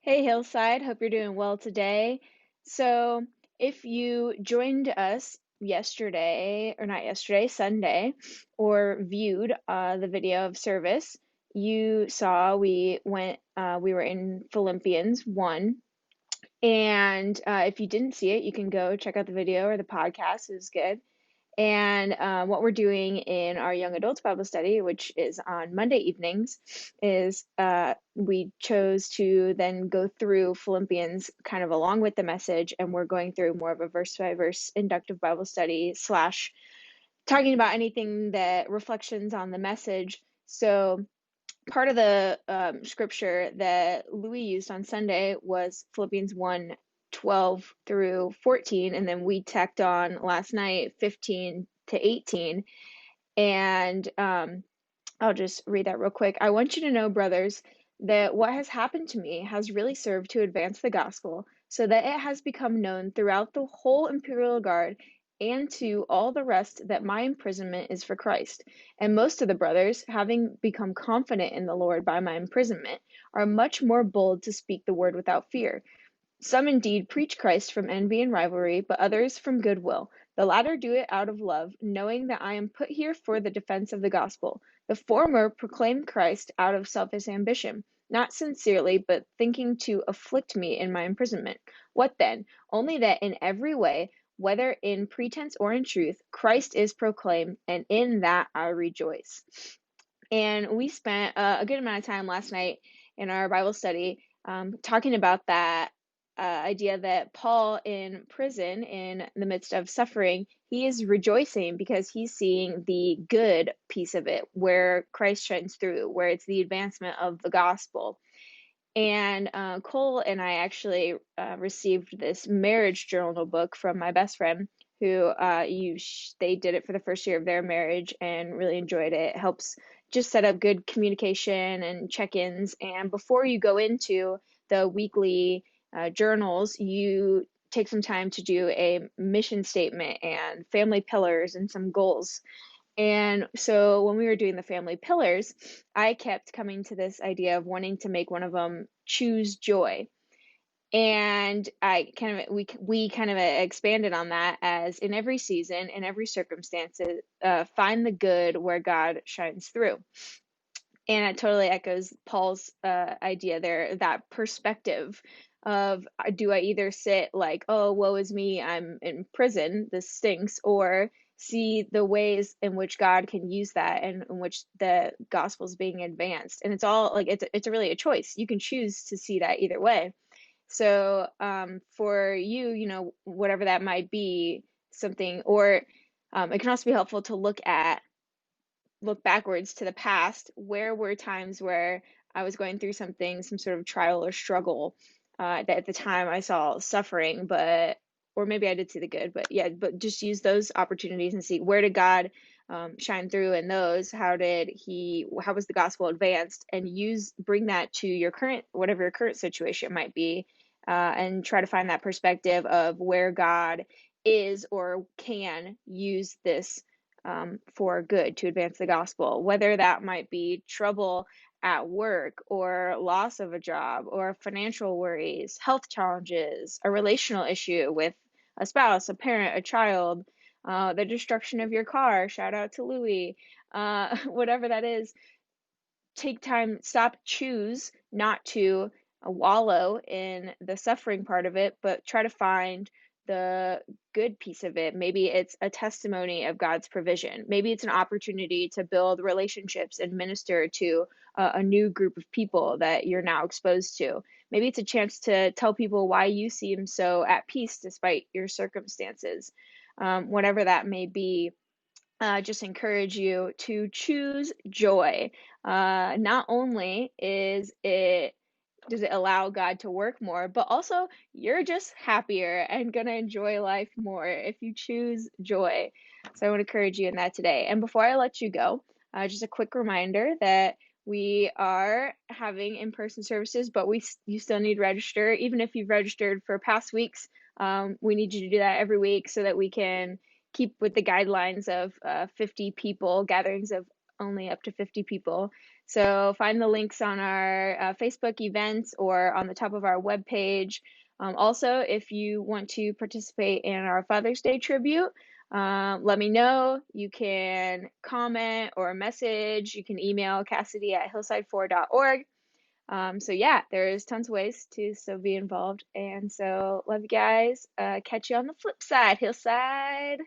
Hey Hillside, hope you're doing well today. So, if you joined us yesterday, or not yesterday, Sunday, or viewed the video of service, you saw we were in Philippians 1. And if you didn't see it, you can go check out the video or the podcast. It was good. And what we're doing in our young adults Bible study, which is on Monday evenings, is we chose to then go through Philippians kind of along with the message, and we're going through more of a verse by verse inductive Bible study slash talking about anything that reflections on the message. So part of the scripture that Louis used on Sunday was Philippians 1:12 through 14, and then we tacked on last night 15 to 18. And I'll just read that real quick. I want you to know, brothers, that what has happened to me has really served to advance the gospel, so that it has become known throughout the whole imperial guard and to all the rest that my imprisonment is for Christ. And most of the brothers, having become confident in the Lord by my imprisonment, are much more bold to speak the word without fear. Some indeed preach Christ from envy and rivalry, but others from goodwill. The latter do it out of love, knowing that I am put here for the defense of the gospel. The former proclaim Christ out of selfish ambition, not sincerely, but thinking to afflict me in my imprisonment. What then? Only that in every way, whether in pretense or in truth, Christ is proclaimed, and in that I rejoice. And we spent a good amount of time last night in our Bible study talking about that idea that Paul in prison, in the midst of suffering, he is rejoicing because he's seeing the good piece of it, where Christ shines through, where it's the advancement of the gospel. And Cole and I actually received this marriage journal book from my best friend, who they did it for the first year of their marriage and really enjoyed it. It helps just set up good communication and check-ins. And before you go into the weekly journals, you take some time to do a mission statement and family pillars and some goals. And so when we were doing the family pillars, I kept coming to this idea of wanting to make one of them choose joy. And we kind of expanded on that as in every season, in every circumstance, find the good where God shines through. And it totally echoes Paul's idea there, that perspective of do I either sit like, oh, woe is me, I'm in prison, this stinks, or see the ways in which God can use that and in which the gospel is being advanced. And it's all like it's really a choice. You can choose to see that either way. So for you, whatever that might be, something, or it can also be helpful to look backwards to the past. Where were times where I was going through something, some sort of trial or struggle that at the time I saw suffering, or maybe I did see the good, but yeah, but just use those opportunities and see where did God shine through in those? How was the gospel advanced? And bring that to your whatever your current situation might be, and try to find that perspective of where God is or can use this for good to advance the gospel, whether that might be trouble at work or loss of a job or financial worries, health challenges, a relational issue with a spouse, a parent, a child, the destruction of your car. Shout out to Louie. Whatever that is, take time, choose not to wallow in the suffering part of it, but try to find the good piece of it. Maybe it's a testimony of God's provision. Maybe it's an opportunity to build relationships and minister to a new group of people that you're now exposed to. Maybe it's a chance to tell people why you seem so at peace despite your circumstances. Whatever that may be, just encourage you to choose joy. Not only does it allow God to work more, but also you're just happier and gonna enjoy life more if you choose joy. So I want to encourage you in that today. And before I let you go, just a quick reminder that we are having in-person services, but you still need to register. Even if you've registered for past weeks, we need you to do that every week so that we can keep with the guidelines of 50 people, gatherings of only up to 50 people. So find the links on our Facebook events or on the top of our webpage. Also, if you want to participate in our Father's Day tribute, let me know. You can comment or message. You can email Cassidy at hillside4.org. So yeah, there's tons of ways to still be involved. And so love you guys. Catch you on the flip side, Hillside.